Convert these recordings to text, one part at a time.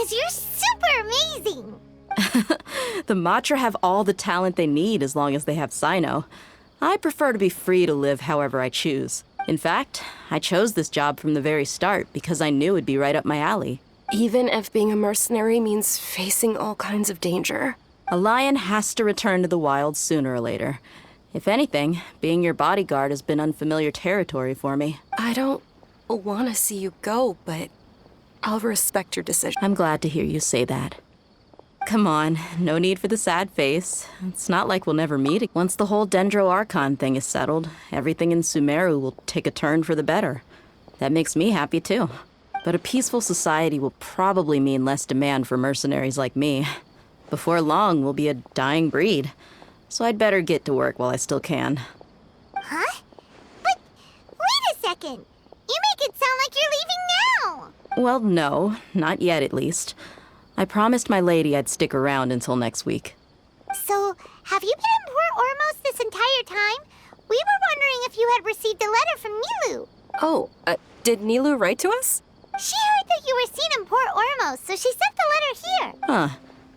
because you're super amazing. The Matra have all the talent they need as long as they have Sino. I prefer to be free to live however I choose. In fact, I chose this job from the very start because I knew it'd be right up my alley. Even if being a mercenary means facing all kinds of danger. A lion has to return to the wild sooner or later. If anything, being your bodyguard has been unfamiliar territory for me. I don't want to see you go, but I'll respect your decision. I'm glad to hear you say that. Come on, no need for the sad face. It's not like we'll never meet. Once the whole Dendro Archon thing is settled, everything in Sumeru will take a turn for the better. That makes me happy too. But a peaceful society will probably mean less demand for mercenaries like me. Before long, we'll be a dying breed. So I'd better get to work while I still can. Huh? But wait a second. You make it sound like you're leaving now. Well, no, not yet at least. I promised my lady I'd stick around until next week. So, have you been in Port Ormos this entire time? We were wondering if you had received a letter from Nilu. Oh, did Nilu write to us? She heard that you were seen in Port Ormos, so she sent the letter here. Huh.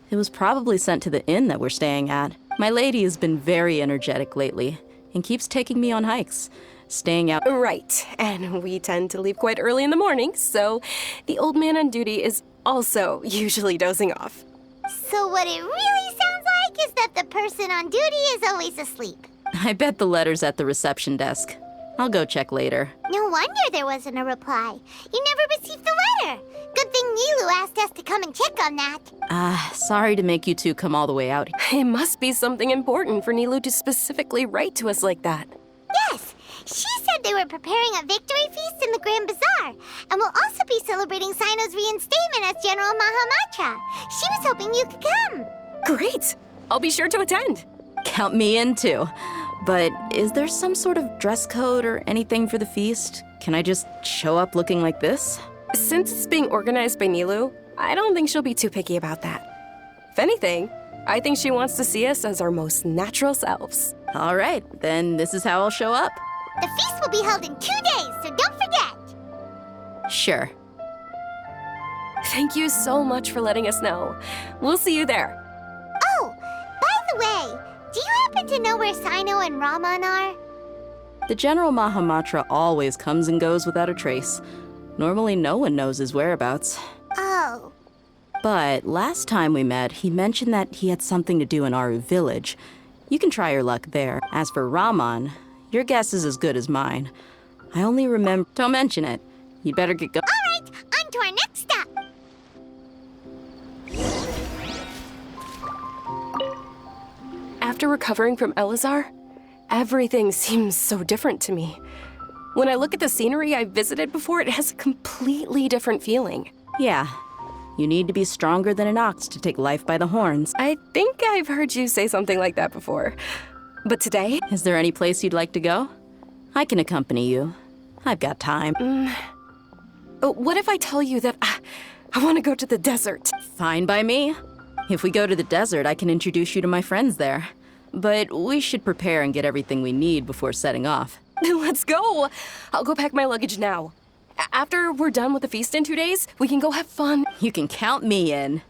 It was probably sent to the inn that we're staying at. My lady has been very energetic lately and keeps taking me on hikes, staying out. Right, and we tend to leave quite early in the morning, so the old man on duty is also usually dozing off. So what it really sounds like is that the person on duty is always asleep. I bet the letter's at the reception desk. I'll go check later. No wonder there wasn't a reply. You never received the letter. Good thing Nilu asked us to come and check on that. Sorry to make you two come all the way out. It must be something important for Nilu to specifically write to us like that. Yes, she said they were preparing a victory feast in the Grand Bazaar, and will also be celebrating Sino's reinstatement as General Mahamatra. She was hoping you could come. Great! I'll be sure to attend. Count me in too. But is there some sort of dress code or anything for the feast? Can I just show up looking like this? Since it's being organized by Nilu, I don't think she'll be too picky about that. If anything, I think she wants to see us as our most natural selves. All right, then this is how I'll show up. The feast will be held in 2 days, so don't forget. Sure. Thank you so much for letting us know. We'll see you there. Oh, by the way, do you happen to know where Sino and Raman are? The General Mahamatra always comes and goes without a trace. Normally no one knows his whereabouts. Oh. But last time we met, he mentioned that he had something to do in Aru village. You can try your luck there. As for Raman, your guess is as good as mine. I only remember... Don't mention it. You'd better get going. All right, on to our next stop. After recovering from Elazar, everything seems so different to me. When I look at the scenery I visited before, it has a completely different feeling. Yeah. You need to be stronger than an ox to take life by the horns. I think I've heard you say something like that before. But today... Is there any place you'd like to go? I can accompany you. I've got time. What if I tell you that I want to go to the desert? Fine by me. If we go to the desert, I can introduce you to my friends there. But we should prepare and get everything we need before setting off. Let's go! I'll go pack my luggage now. After we're done with the feast in 2 days, we can go have fun. You can count me in.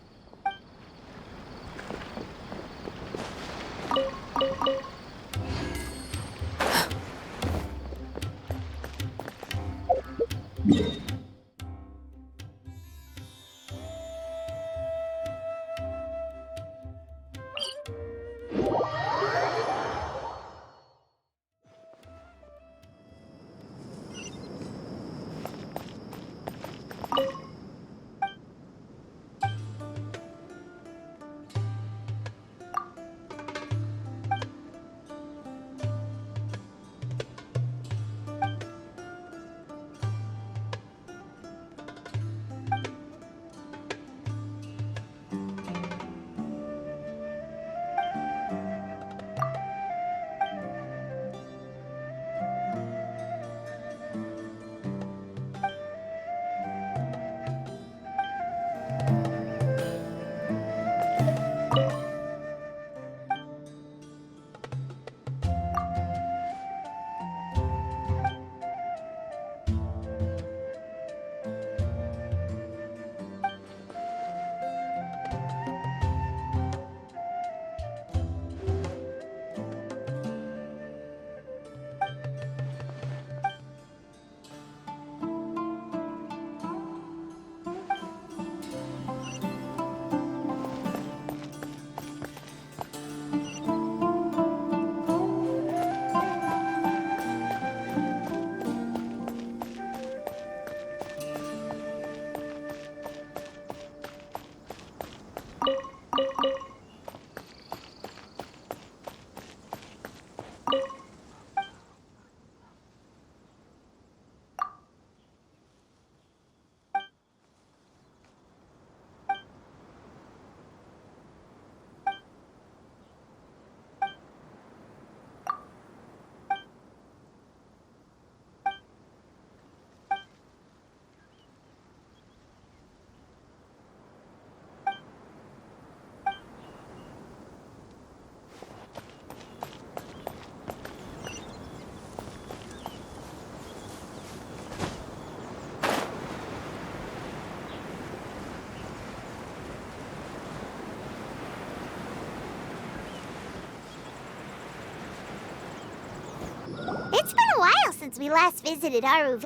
since we last visited Aru.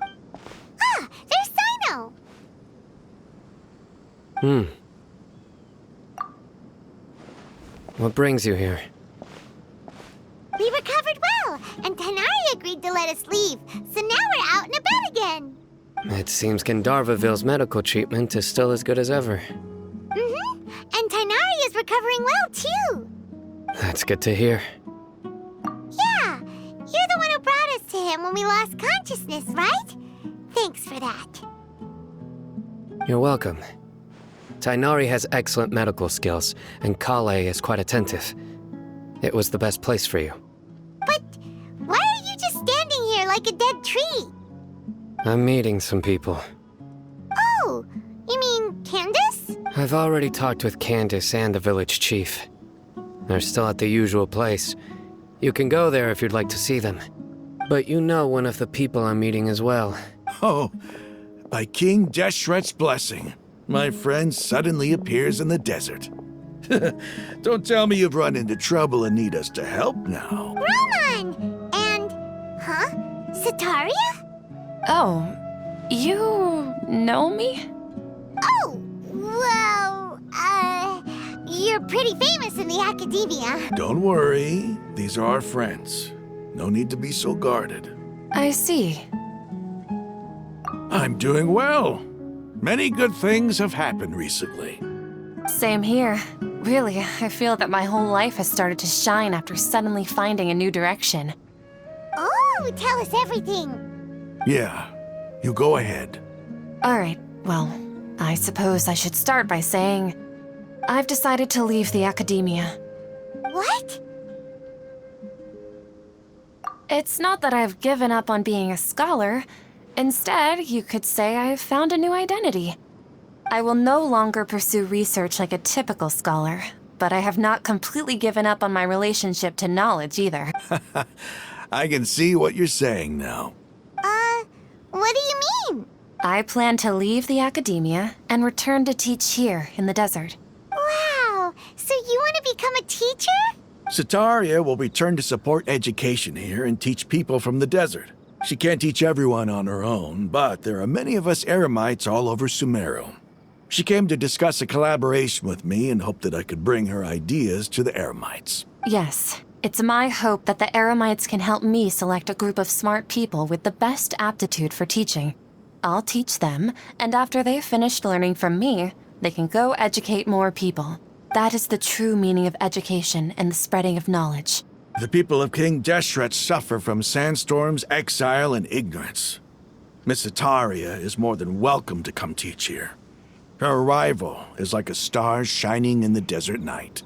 Ah, there's Sino! What brings you here? We recovered well, and Tanari agreed to let us leave, so now we're out and about again. It seems Gandharvaville's medical treatment is still as good as ever. And Tanari is recovering well, too. That's good to hear. Yeah, you're the one who brought us to him when we lost consciousness, right? Thanks for that. You're welcome. Tainari has excellent medical skills, and Kale is quite attentive. It was the best place for you. But why are you just standing here like a dead tree? I'm meeting some people. Oh, you mean Candace? I've already talked with Candace and the village chief. They're still at the usual place. You can go there if you'd like to see them. But you know one of the people I'm meeting as well. Oh, by King Deshret's blessing, my friend suddenly appears in the desert. Don't tell me you've run into trouble and need us to help now. Roman! And, Sataria? Oh, you know me? Oh, well, you're pretty famous in the academia. Don't worry, these are our friends. No need to be so guarded. I see. I'm doing well. Many good things have happened recently. Same here. Really, I feel that my whole life has started to shine after suddenly finding a new direction. Oh, tell us everything. Yeah, you go ahead. Alright, well, I suppose I should start by saying I've decided to leave the academia. What? It's not that I've given up on being a scholar. Instead, you could say I've found a new identity. I will no longer pursue research like a typical scholar, but I have not completely given up on my relationship to knowledge either. I can see what you're saying now. What do you mean? I plan to leave the academia and return to teach here in the desert. Wow, so you want to become a teacher? Sataria will return to support education here and teach people from the desert. She can't teach everyone on her own, but there are many of us Eremites all over Sumeru. She came to discuss a collaboration with me and hoped that I could bring her ideas to the Eremites. Yes, it's my hope that the Eremites can help me select a group of smart people with the best aptitude for teaching. I'll teach them, and after they've finished learning from me, they can go educate more people. That is the true meaning of education and the spreading of knowledge. The people of King Deshret suffer from sandstorms, exile, and ignorance. Miss Sataria is more than welcome to come teach here. Her arrival is like a star shining in the desert night.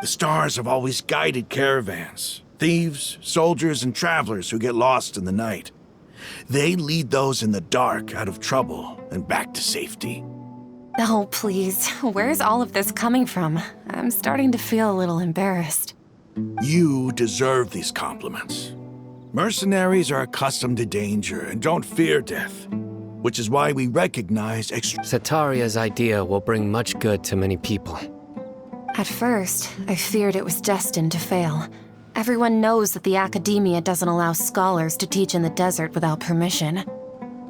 The stars have always guided caravans, thieves, soldiers, and travelers who get lost in the night. They lead those in the dark out of trouble and back to safety. Oh, please, where's all of this coming from? I'm starting to feel a little embarrassed. You deserve these compliments. Mercenaries are accustomed to danger and don't fear death, which is why we recognize Sataria's idea will bring much good to many people. At first, I feared it was destined to fail. Everyone knows that the academia doesn't allow scholars to teach in the desert without permission.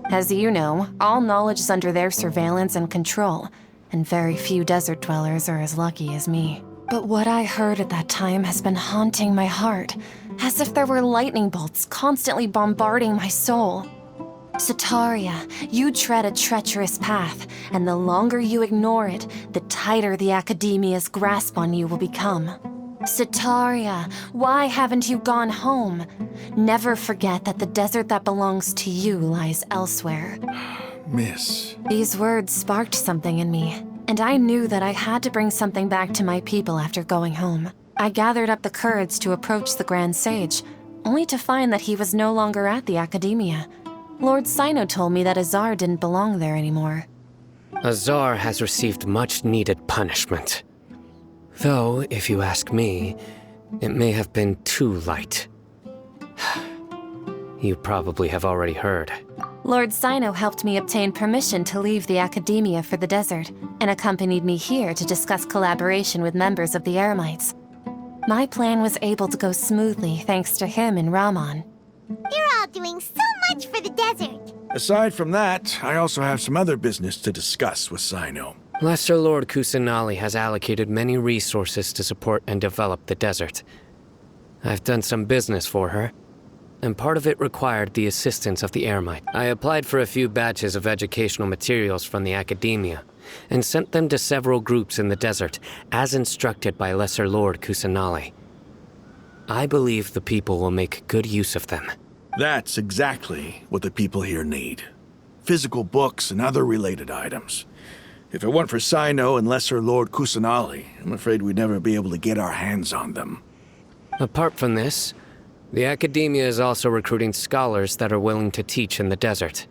As you know, all knowledge is under their surveillance and control, and very few desert dwellers are as lucky as me. But what I heard at that time has been haunting my heart, as if there were lightning bolts constantly bombarding my soul. Sataria, you tread a treacherous path, and the longer you ignore it, the tighter the academia's grasp on you will become. Sataria, why haven't you gone home? Never forget that the desert that belongs to you lies elsewhere. Miss. These words sparked something in me, and I knew that I had to bring something back to my people after going home. I gathered up the courage to approach the Grand Sage, only to find that he was no longer at the academia. Lord Sino told me that Azar didn't belong there anymore. Azar has received much-needed punishment. Though, if you ask me, it may have been too light. You probably have already heard. Lord Sino helped me obtain permission to leave the academia for the desert, and accompanied me here to discuss collaboration with members of the Eremites. My plan was able to go smoothly thanks to him and Rahman. You're all doing so much for the desert. Aside from that, I also have some other business to discuss with Sino. Lesser Lord Kusanali has allocated many resources to support and develop the desert. I've done some business for her, and part of it required the assistance of the Eremite. I applied for a few batches of educational materials from the academia, and sent them to several groups in the desert, as instructed by Lesser Lord Kusanali. I believe the people will make good use of them. That's exactly what the people here need. Physical books and other related items. If it weren't for Sino and Lesser Lord Kusanali, I'm afraid we'd never be able to get our hands on them. Apart from this, the academia is also recruiting scholars that are willing to teach in the desert.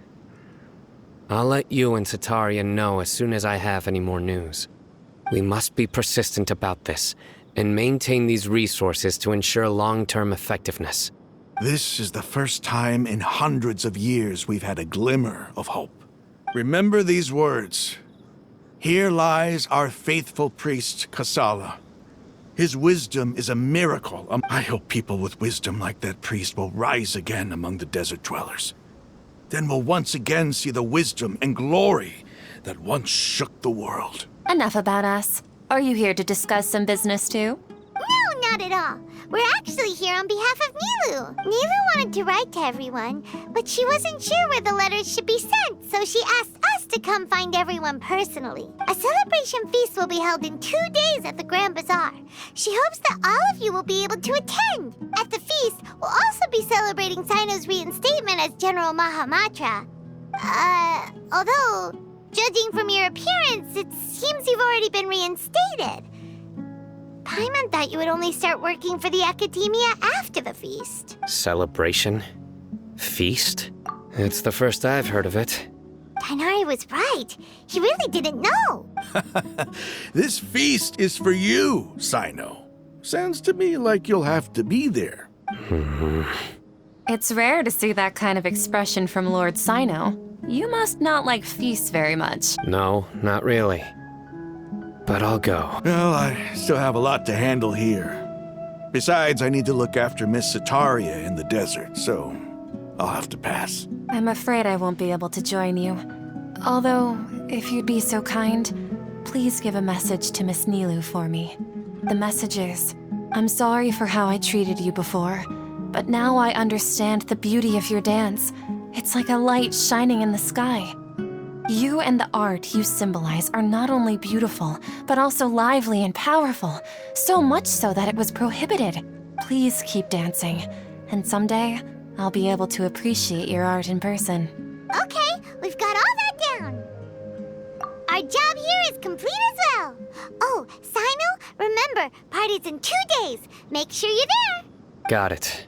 I'll let you and Sataria know as soon as I have any more news. We must be persistent about this, and maintain these resources to ensure long-term effectiveness. This is the first time in hundreds of years we've had a glimmer of hope. Remember these words. Here lies our faithful priest, Kasala. His wisdom is a miracle. I hope people with wisdom like that priest will rise again among the desert dwellers. Then we'll once again see the wisdom and glory that once shook the world. Enough about us. Are you here to discuss some business too? No, not at all. We're actually here on behalf of Nilu. Nilu wanted to write to everyone, but she wasn't sure where the letters should be sent, so she asked us to come find everyone personally. A celebration feast will be held in 2 days at the Grand Bazaar. She hopes that all of you will be able to attend. At the feast, we'll also be celebrating Sino's reinstatement as General Mahamatra. Although, judging from your appearance, it seems you've already been reinstated. Paimon thought you would only start working for the academia after the feast. Celebration? Feast? It's the first I've heard of it. Tainari was right. He really didn't know. This feast is for you, Sino. Sounds to me like you'll have to be there. It's rare to see that kind of expression from Lord Sino. You must not like feasts very much. No, not really. But I'll go. Well, I still have a lot to handle here. Besides, I need to look after Miss Sataria in the desert, so I'll have to pass. I'm afraid I won't be able to join you. Although, if you'd be so kind, please give a message to Miss Nilu for me. The message is, I'm sorry for how I treated you before, but now I understand the beauty of your dance. It's like a light shining in the sky. You and the art you symbolize are not only beautiful, but also lively and powerful, so much so that it was prohibited. Please keep dancing, and someday I'll be able to appreciate your art in person. Okay, we've got all that down. Our job here is complete as well. Oh, Sino, remember, party's in 2 days. Make sure you're there. Got it.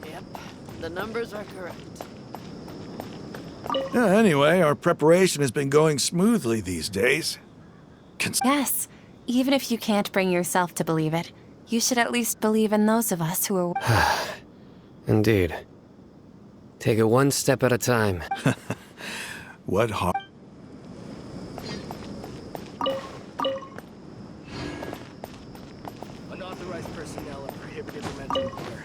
Yep, the numbers are correct. Anyway, our preparation has been going smoothly these days. Yes, even if you can't bring yourself to believe it, you should at least believe in those of us who are... Indeed. Take it one step at a time. What har- Unauthorized personnel are prohibited from entering the warehouse.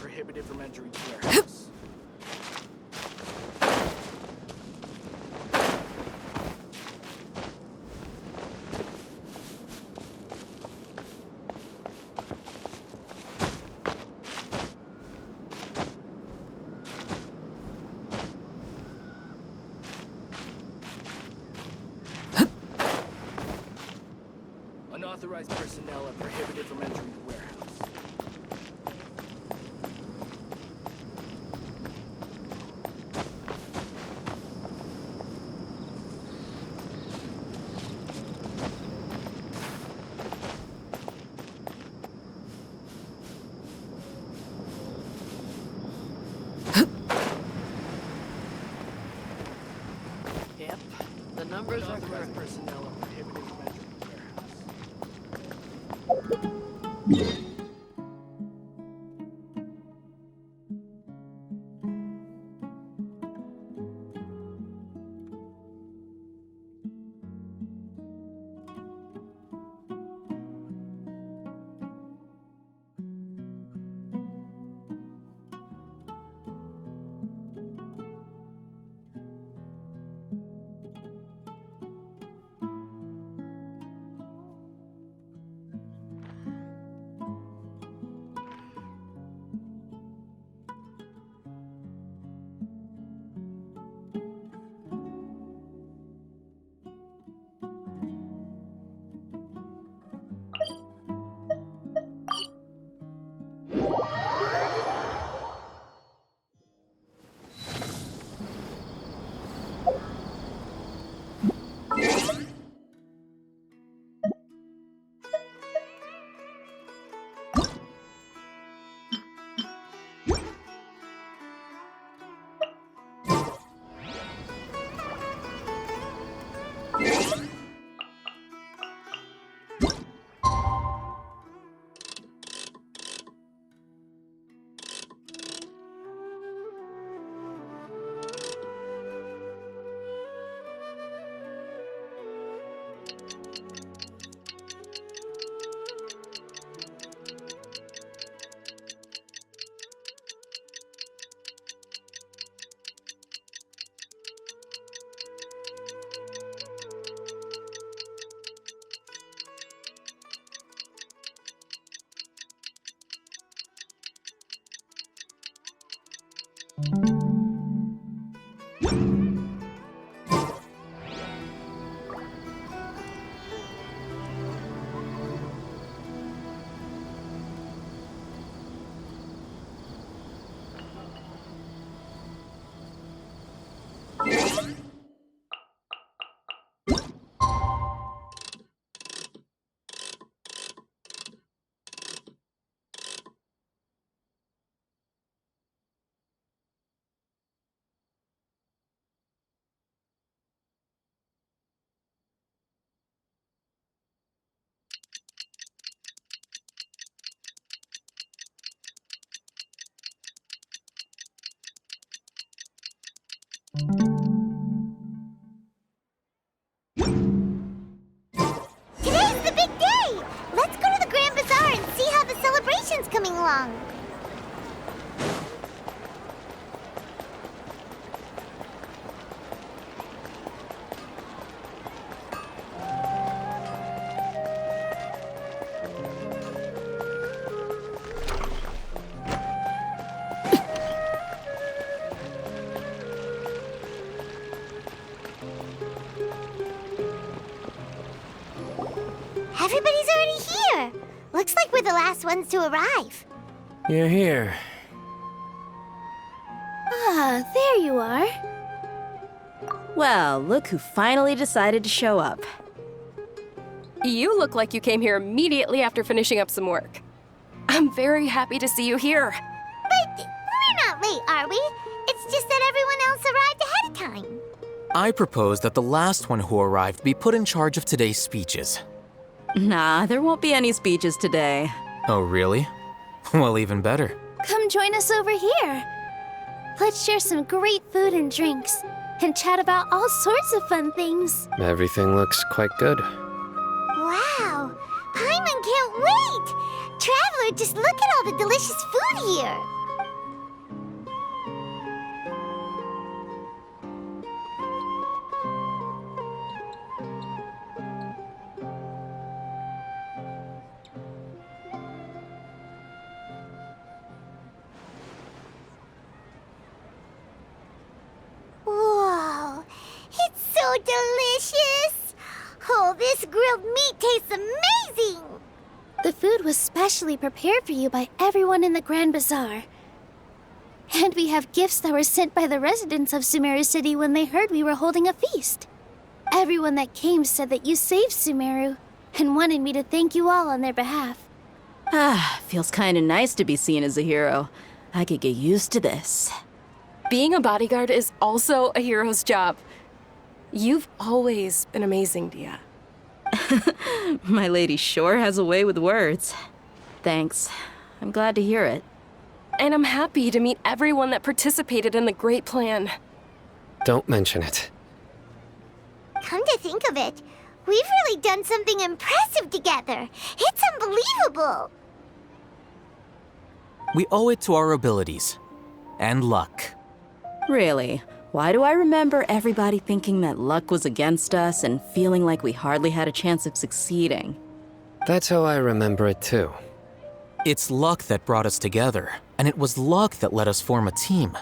prohibited from entering the warehouse. Unauthorized personnel are prohibited from entering the warehouse. Yep, the numbers are Unauthorized correct. personnel are prohibited from entering the warehouse. Today's the big day! Let's go to the Grand Bazaar and see how the celebration's coming along. Everybody's already here. Looks like we're the last ones to arrive. You're here. Ah, there you are. Well, look who finally decided to show up. You look like you came here immediately after finishing up some work. I'm very happy to see you here. But we're not late, are we? It's just that everyone else arrived ahead of time. I propose that the last one who arrived be put in charge of today's speeches. Nah, there won't be any speeches today. Oh, really? Well, even better. Come join us over here. Let's share some great food and drinks, and chat about all sorts of fun things. Everything looks quite good. Wow! Paimon can't wait! Traveler, just look at all the delicious food here! delicious! Oh, this grilled meat tastes amazing! The food was specially prepared for you by everyone in the Grand Bazaar. And we have gifts that were sent by the residents of Sumeru City when they heard we were holding a feast. Everyone that came said that you saved Sumeru and wanted me to thank you all on their behalf. Feels kinda nice to be seen as a hero. I could get used to this. Being a bodyguard is also a hero's job. You've always been amazing, Dia. My lady sure has a way with words. Thanks. I'm glad to hear it. And I'm happy to meet everyone that participated in the great plan. Don't mention it. Come to think of it, we've really done something impressive together. It's unbelievable. We owe it to our abilities. And luck. Really? Why do I remember everybody thinking that luck was against us and feeling like we hardly had a chance of succeeding? That's how I remember it too. It's luck that brought us together, and it was luck that let us form a team.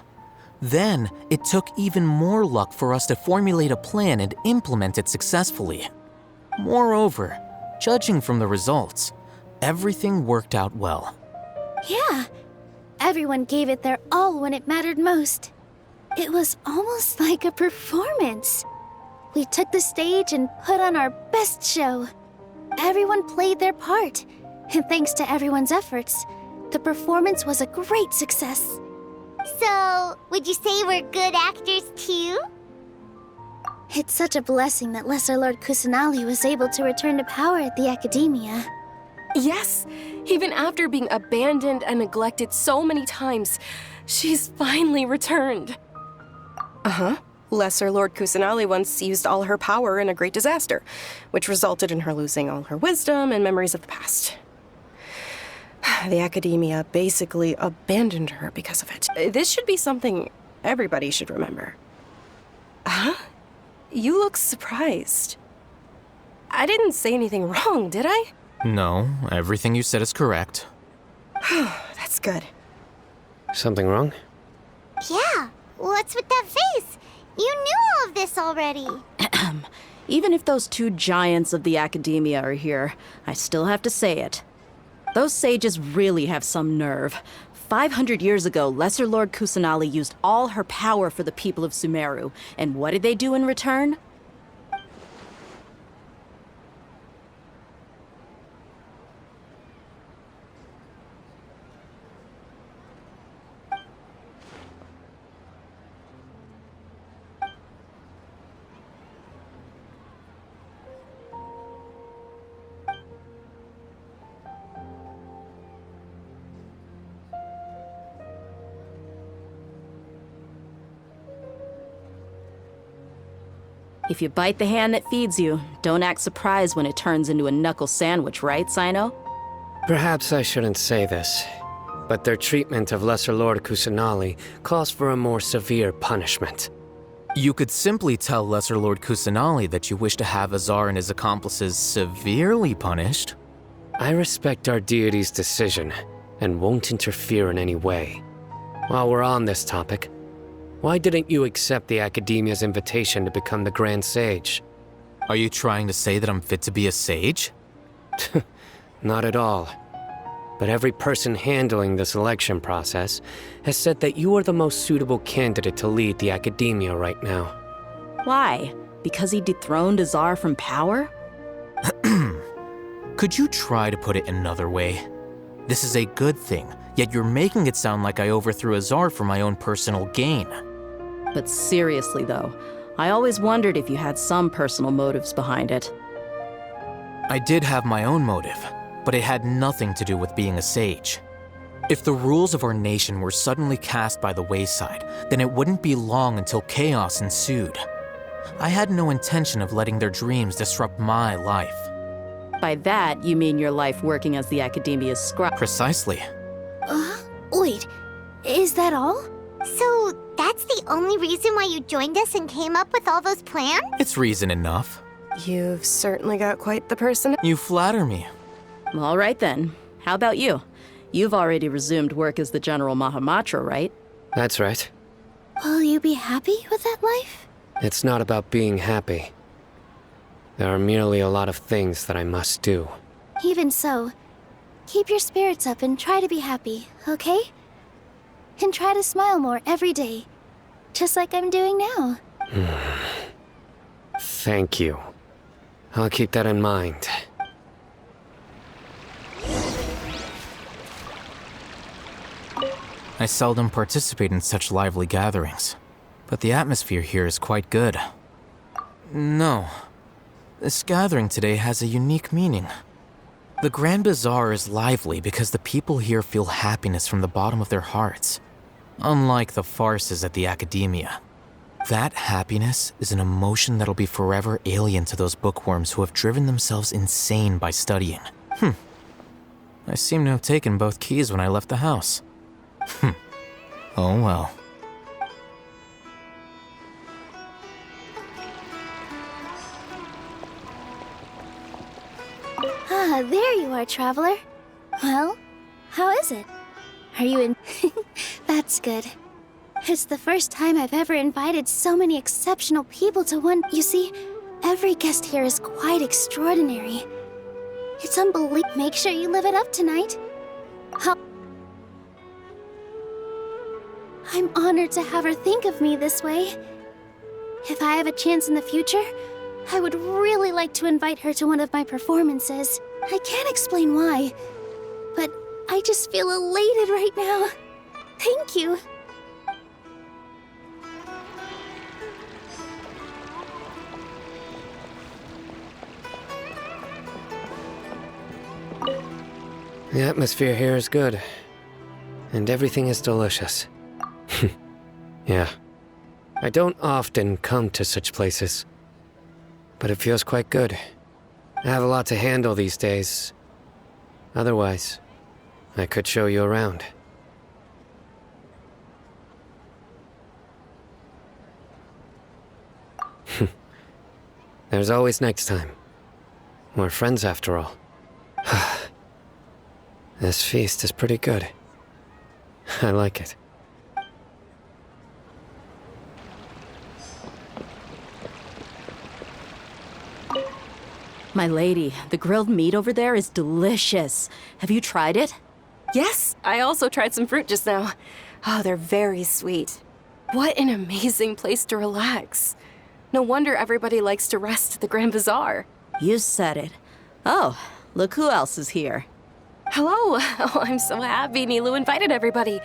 Then, it took even more luck for us to formulate a plan and implement it successfully. Moreover, judging from the results, everything worked out well. Yeah, everyone gave it their all when it mattered most. It was almost like a performance. We took the stage and put on our best show. Everyone played their part, and thanks to everyone's efforts, the performance was a great success. So, would you say we're good actors too? It's such a blessing that Lesser Lord Kusanali was able to return to power at the Academia. Yes, even after being abandoned and neglected so many times, she's finally returned. Lesser Lord Kusanali once used all her power in a great disaster, which resulted in her losing all her wisdom and memories of the past. The Academia basically abandoned her because of it. This should be something everybody should remember. Huh? You look surprised. I didn't say anything wrong, did I? No, everything you said is correct. That's good. Something wrong? Yeah, what's with that face? You knew all of this already. Even if those two giants of the Academia are here, I still have to say it. Those sages really have some nerve. 500 years ago, Lesser Lord Kusanali used all her power for the people of Sumeru. And what did they do in return? If you bite the hand that feeds you, don't act surprised when it turns into a knuckle sandwich, right, Sino? Perhaps I shouldn't say this, but their treatment of Lesser Lord Kusanali calls for a more severe punishment. You could simply tell Lesser Lord Kusanali that you wish to have Azar and his accomplices severely punished. I respect our deity's decision and won't interfere in any way. While we're on this topic, why didn't you accept the Academia's invitation to become the Grand Sage? Are you trying to say that I'm fit to be a sage? Not at all. But every person handling the selection process has said that you are the most suitable candidate to lead the Academia right now. Why? Because he dethroned Azar from power? Could you try to put it another way? This is a good thing, yet you're making it sound like I overthrew Azar for my own personal gain. But seriously, though, I always wondered if you had some personal motives behind it. I did have my own motive, but it had nothing to do with being a sage. If the rules of our nation were suddenly cast by the wayside, then it wouldn't be long until chaos ensued. I had no intention of letting their dreams disrupt my life. By that, you mean your life working as the Academia's scribe. Precisely. Wait, is that all? So, that's the only reason why you joined us and came up with all those plans? It's reason enough. You've certainly got quite the person. You flatter me. All right then. How about you? You've already resumed work as the General Mahamatra, right? That's right. Will you be happy with that life? It's not about being happy. There are merely a lot of things that I must do. Even so, keep your spirits up and try to be happy, okay? And try to smile more every day, just like I'm doing now. Thank you. I'll keep that in mind. I seldom participate in such lively gatherings, but the atmosphere here is quite good. No. This gathering today has a unique meaning. The Grand Bazaar is lively because the people here feel happiness from the bottom of their hearts, unlike the farces at the Academia. That happiness is an emotion that'll be forever alien to those bookworms who have driven themselves insane by studying. I seem to have taken both keys when I left the house. Oh well. Ah, there you are, traveler. Well, how is it? Are you in? That's good. It's the first time I've ever invited so many exceptional people to one. You see, every guest here is quite extraordinary. It's unbelievable. Make sure you live it up tonight. I'm honored to have her think of me this way. If I have a chance in the future, I would really like to invite her to one of my performances. I can't explain why, but I just feel elated right now. Thank you. The atmosphere here is good, and everything is delicious. Yeah. I don't often come to such places, but it feels quite good. I have a lot to handle these days. Otherwise, I could show you around. There's always next time. We're friends after all. This feast is pretty good. I like it. My lady, the grilled meat over there is delicious. Have you tried it? Yes, I also tried some fruit just now. Oh, they're very sweet. What an amazing place to relax. No wonder everybody likes to rest at the Grand Bazaar. You said it. Oh, look who else is here. Hello. Oh, I'm so happy Nilu invited everybody.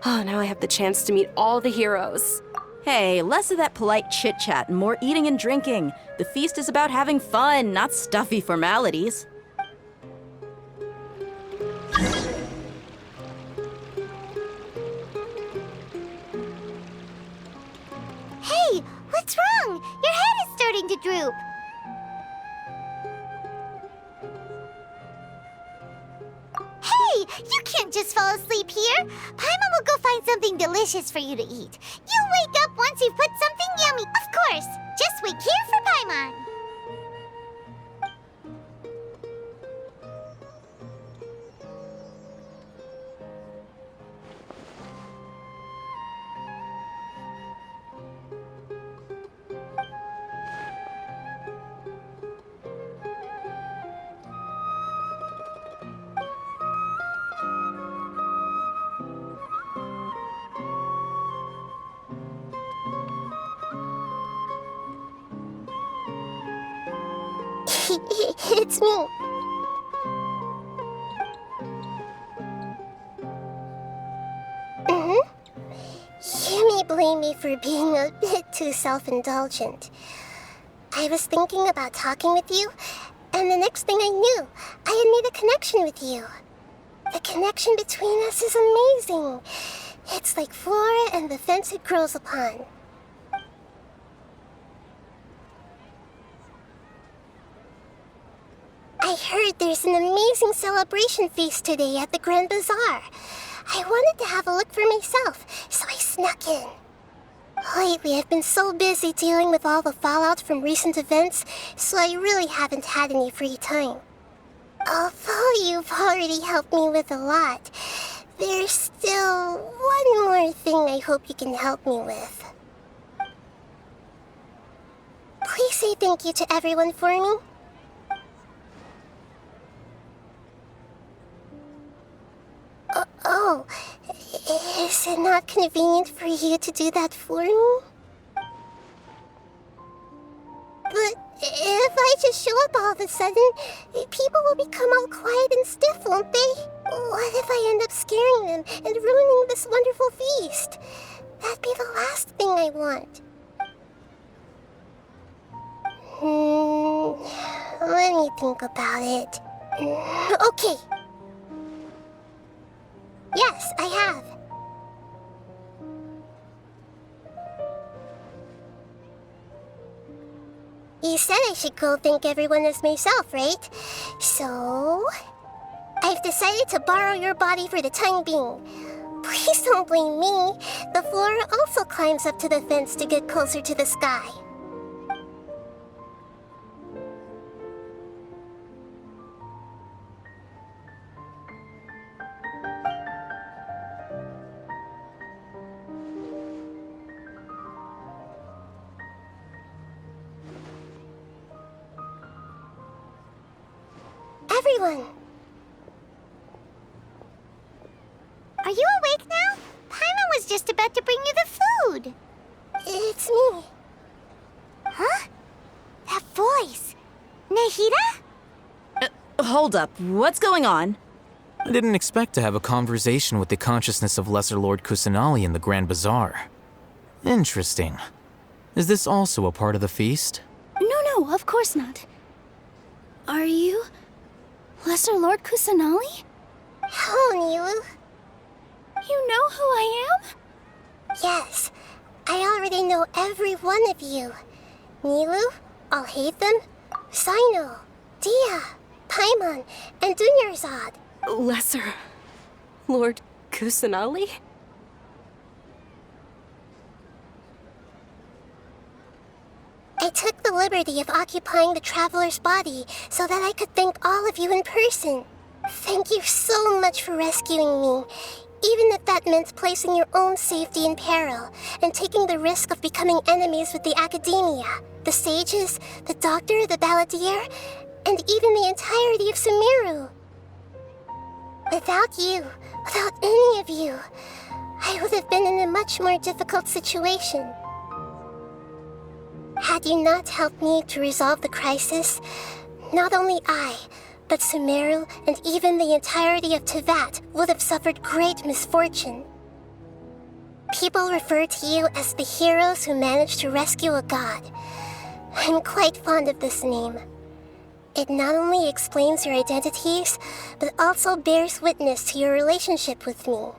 Oh, now I have the chance to meet all the heroes. Hey, less of that polite chit-chat and more eating and drinking. The feast is about having fun, not stuffy formalities. Hey, what's wrong? Your head is starting to droop. Hey, you can't just fall asleep here. Paimon will go find something delicious for you to eat. You'll wake up once you've put something yummy. Of course, just wait here for Paimon. It's me. You may blame me for being a bit too self-indulgent. I was thinking about talking with you, and the next thing I knew, I had made a connection with you. The connection between us is amazing. It's like flora and the fence it grows upon. I heard there's an amazing celebration feast today at the Grand Bazaar. I wanted to have a look for myself, so I snuck in. Lately, I've been so busy dealing with all the fallout from recent events, so I really haven't had any free time. Although you've already helped me with a lot, there's still one more thing I hope you can help me with. Please say thank you to everyone for me. Oh, is it not convenient for you to do that for me? But if I just show up all of a sudden, people will become all quiet and stiff, won't they? What if I end up scaring them and ruining this wonderful feast? That'd be the last thing I want. Let me think about it. Okay. Yes, I have. You said I should go thank everyone as myself, right? So, I've decided to borrow your body for the time being. Please don't blame me. The floor also climbs up to the fence to get closer to the sky. Everyone! Are you awake now? Paimon was just about to bring you the food. It's me. Huh? That voice. Nahida? Hold up. What's going on? I didn't expect to have a conversation with the consciousness of Lesser Lord Kusanali in the Grand Bazaar. Interesting. Is this also a part of the feast? No, of course not. Are you Lesser Lord Kusanali? Hello, Nilu. You know who I am? Yes, I already know every one of you. Nilu, Alhaitham, Sino, Dia, Paimon, and Dunyarzad. Lesser Lord Kusanali? I took the liberty of occupying the traveler's body so that I could thank all of you in person. Thank you so much for rescuing me, even if that meant placing your own safety in peril and taking the risk of becoming enemies with the academia, the sages, the doctor, the balladeer, and even the entirety of Sumeru. Without you, without any of you, I would have been in a much more difficult situation. Had you not helped me to resolve the crisis, not only I, but Sumeru and even the entirety of Teyvat would have suffered great misfortune. People refer to you as the heroes who managed to rescue a god. I'm quite fond of this name. It not only explains your identities, but also bears witness to your relationship with me.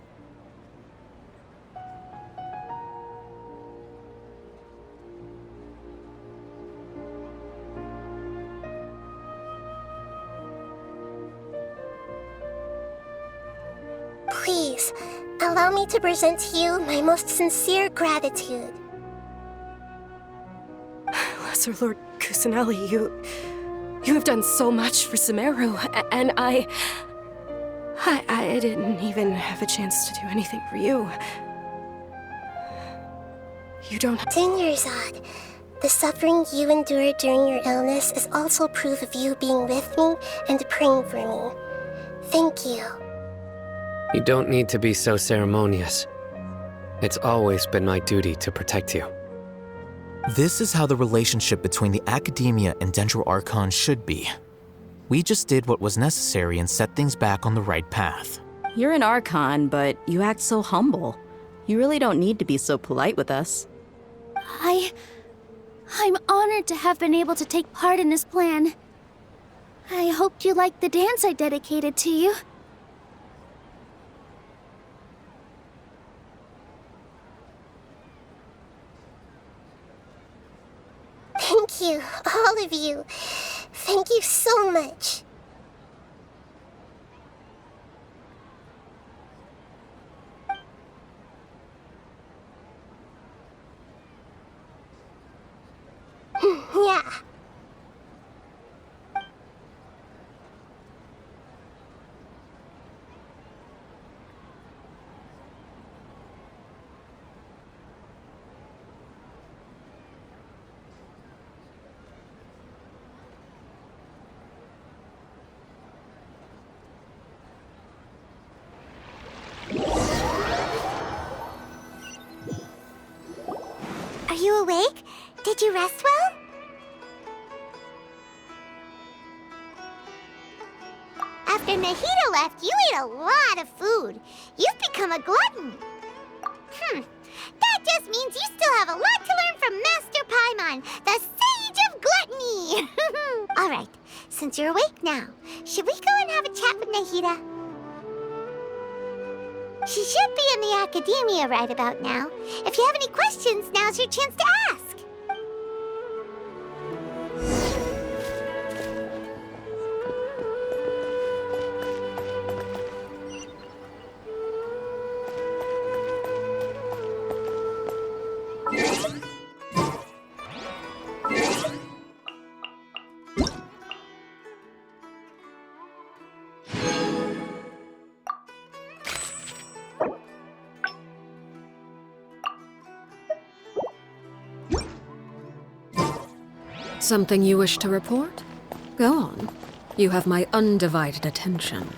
Please, allow me to present to you my most sincere gratitude. Lesser Lord Kusanali, you have done so much for Sumeru, and I didn't even have a chance to do anything for you. You don't have... Dunyarzad, the suffering you endured during your illness is also proof of you being with me and praying for me. Thank you. You don't need to be so ceremonious. It's always been my duty to protect you. This is how the relationship between the Academia and Dendro Archon should be. We just did what was necessary and set things back on the right path. You're an Archon, but you act so humble. You really don't need to be so polite with us. I'm honored to have been able to take part in this plan. I hoped you liked the dance I dedicated to you. Thank you, all of you. Thank you so much. Yeah. you awake? Did you rest well? After Nahida left, you ate a lot of food. You've become a glutton. That just means you still have a lot to learn from Master Paimon, the Sage of Gluttony. All right, since you're awake now, should we go and have a chat with Nahida? She should be in the academia right about now. If you have any questions, now's your chance to ask. Something you wish to report? Go on. You have my undivided attention.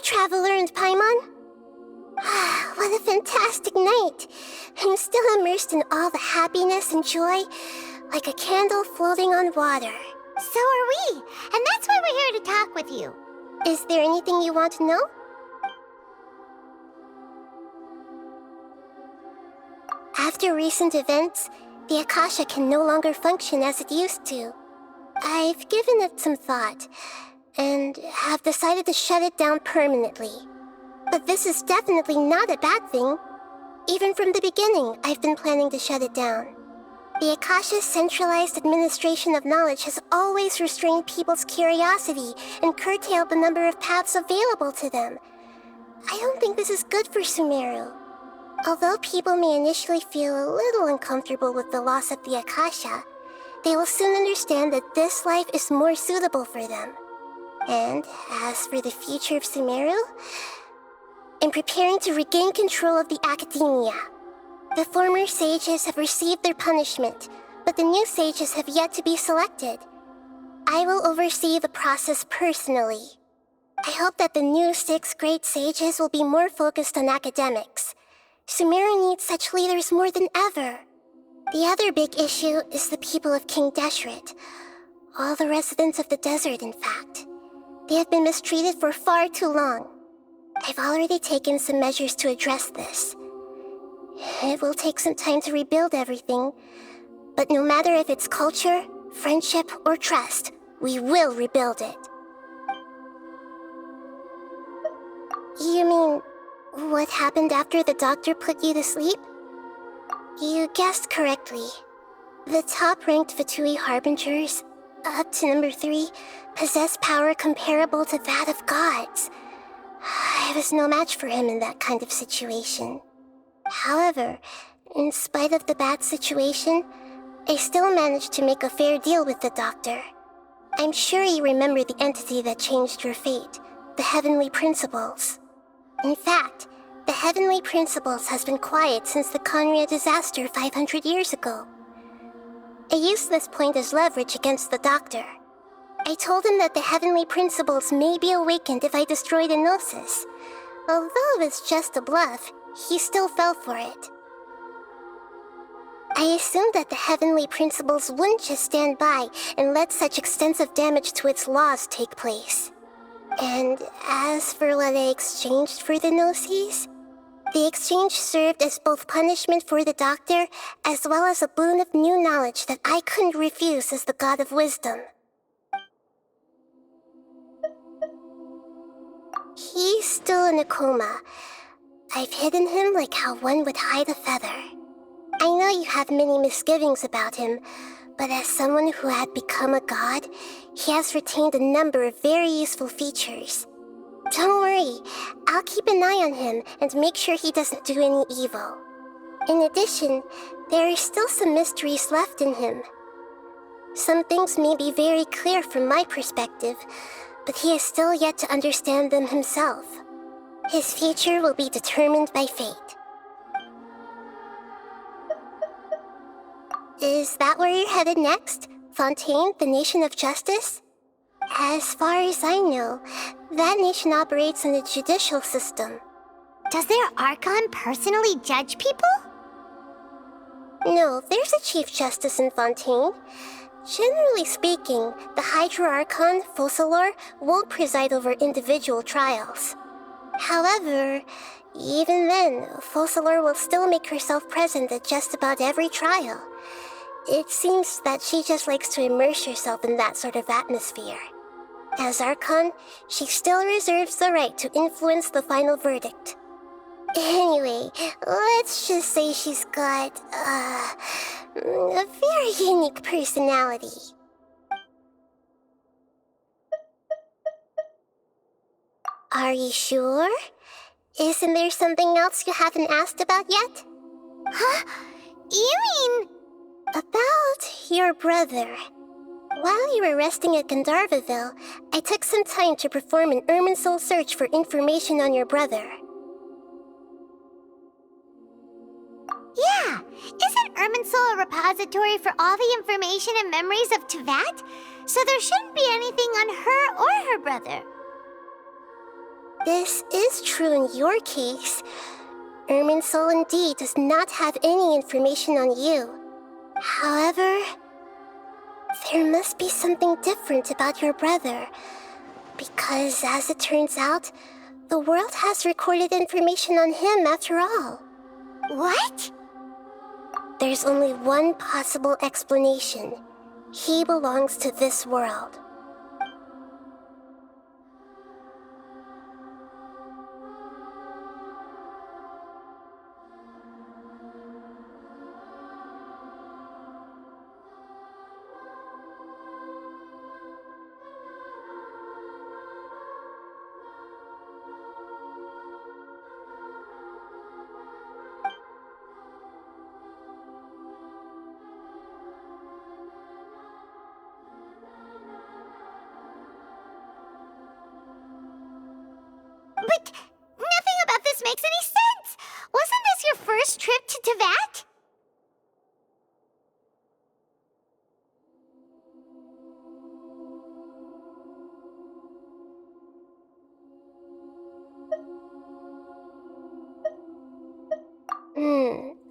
Traveler and Paimon? What a fantastic night! I'm still immersed in all the happiness and joy, like a candle floating on water. So are we, and that's why we're here to talk with you. Is there anything you want to know? After recent events, the Akasha can no longer function as it used to. I've given it some thought, and have decided to shut it down permanently. But this is definitely not a bad thing. Even from the beginning, I've been planning to shut it down. The Akasha's centralized administration of knowledge has always restrained people's curiosity and curtailed the number of paths available to them. I don't think this is good for Sumeru. Although people may initially feel a little uncomfortable with the loss of the Akasha, they will soon understand that this life is more suitable for them. And as for the future of Sumeru, I'm preparing to regain control of the academia. The former sages have received their punishment, but the new sages have yet to be selected. I will oversee the process personally. I hope that the new 6 great sages will be more focused on academics. Sumeru needs such leaders more than ever. The other big issue is the people of King Deshret. All the residents of the desert, in fact. They have been mistreated for far too long. I've already taken some measures to address this. It will take some time to rebuild everything, but no matter if it's culture, friendship, or trust, we will rebuild it. You mean, what happened after the doctor put you to sleep? You guessed correctly. The top-ranked Fatui Harbingers, up to number 3, possess power comparable to that of gods. I was no match for him in that kind of situation. However, in spite of the bad situation, I still managed to make a fair deal with the doctor. I'm sure you remember the entity that changed your fate, the Heavenly Principles. In fact, the Heavenly Principles has been quiet since the Conria disaster 500 years ago. I used this point as leverage against the doctor. I told him that the Heavenly Principles may be awakened if I destroy the Gnosis. Although it was just a bluff, he still fell for it. I assumed that the Heavenly Principles wouldn't just stand by and let such extensive damage to its laws take place. And as for what I exchanged for the Gnosis, the exchange served as both punishment for the doctor as well as a boon of new knowledge that I couldn't refuse as the God of Wisdom. He's still in a coma. I've hidden him like how one would hide a feather. I know you have many misgivings about him, but as someone who had become a god, he has retained a number of very useful features. Don't worry, I'll keep an eye on him and make sure he doesn't do any evil. In addition, there are still some mysteries left in him. Some things may be very clear from my perspective, but he is still yet to understand them himself. His future will be determined by fate. Is that where you're headed next? Fontaine, the Nation of Justice? As far as I know, that nation operates in a judicial system. Does their Archon personally judge people? No, there's a Chief Justice in Fontaine. Generally speaking, the Hydra Archon, Focalor, won't preside over individual trials. However, even then, Focalor will still make herself present at just about every trial. It seems that she just likes to immerse herself in that sort of atmosphere. As Archon, she still reserves the right to influence the final verdict. Anyway, let's just say she's got, a very unique personality. Are you sure? Isn't there something else you haven't asked about yet? Huh? You mean... About your brother. While you were resting at Gandharvaville, I took some time to perform an Irminsul search for information on your brother. Yeah! Isn't Irminsul a repository for all the information and memories of Teyvat? So there shouldn't be anything on her or her brother. This is true in your case. Irminsul indeed does not have any information on you. However, there must be something different about your brother. Because, as it turns out, the world has recorded information on him after all. What? There's only one possible explanation. He belongs to this world. But nothing about this makes any sense! Wasn't this your first trip to Teyvat?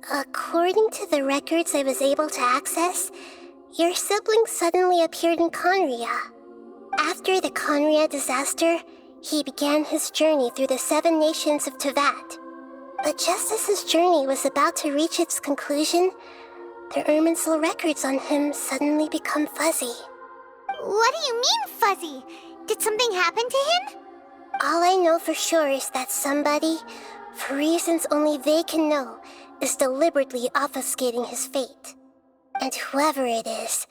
According to the records I was able to access, your sibling suddenly appeared in Conria. After the Conria disaster, he began his journey through the 7 nations of Teyvat. But just as his journey was about to reach its conclusion, the Irminsul records on him suddenly become fuzzy. What do you mean, fuzzy? Did something happen to him? All I know for sure is that somebody, for reasons only they can know, is deliberately obfuscating his fate. And whoever it is,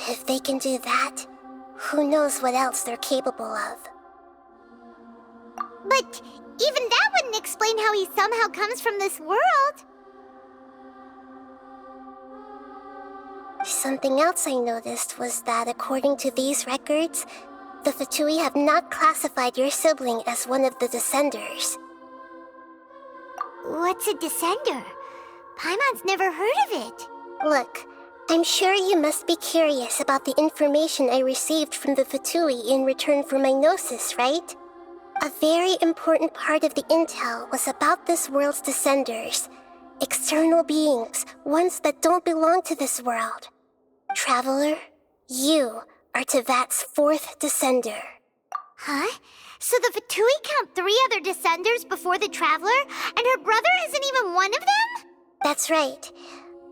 if they can do that, who knows what else they're capable of. But even that wouldn't explain how he somehow comes from this world. Something else I noticed was that according to these records, the Fatui have not classified your sibling as one of the Descenders. What's a Descender? Paimon's never heard of it. Look, I'm sure you must be curious about the information I received from the Fatui in return for my gnosis, right? A very important part of the intel was about this world's Descenders. External beings, ones that don't belong to this world. Traveler, you are Teyvat's 4th Descender. Huh? So the Fatui count 3 other Descenders before the Traveler, and her brother isn't even one of them? That's right.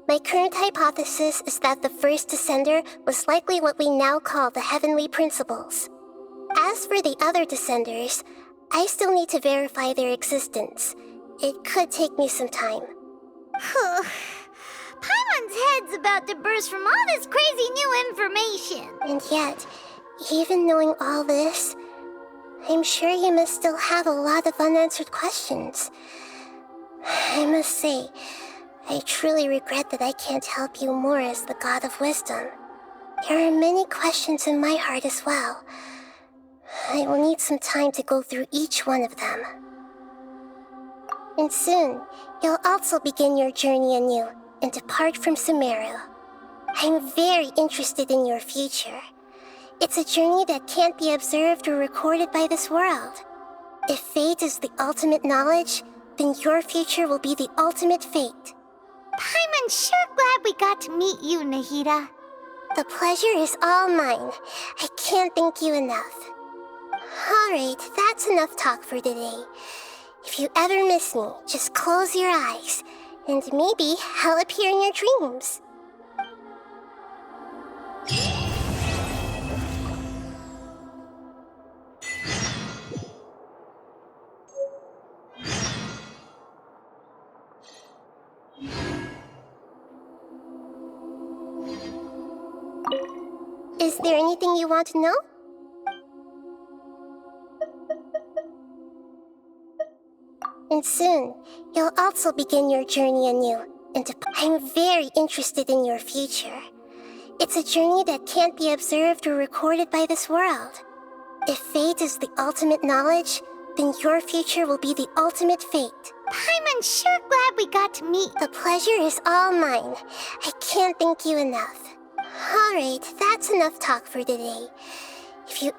My current hypothesis is that the first Descender was likely what we now call the Heavenly Principles. As for the other Descenders, I still need to verify their existence. It could take me some time. Paimon's head's about to burst from all this crazy new information. And yet, even knowing all this, I'm sure you must still have a lot of unanswered questions. I must say, I truly regret that I can't help you more as the God of Wisdom. There are many questions in my heart as well. I will need some time to go through each one of them. And soon, you'll also begin your journey anew and depart from Sumeru. I'm very interested in your future. It's a journey that can't be observed or recorded by this world. If fate is the ultimate knowledge, then your future will be the ultimate fate. Paimon's sure glad we got to meet you, Nahida. The pleasure is all mine. I can't thank you enough. Alright, that's enough talk for today. If you ever miss me, just close your eyes, and maybe I'll appear in your dreams. Is there anything you want to know? And soon, you'll also begin your journey anew. And I'm very interested in your future. It's a journey that can't be observed or recorded by this world. If fate is the ultimate knowledge, then your future will be the ultimate fate. Paimon's sure glad we got to meet. The pleasure is all mine. I can't thank you enough. Alright, that's enough talk for today. If you...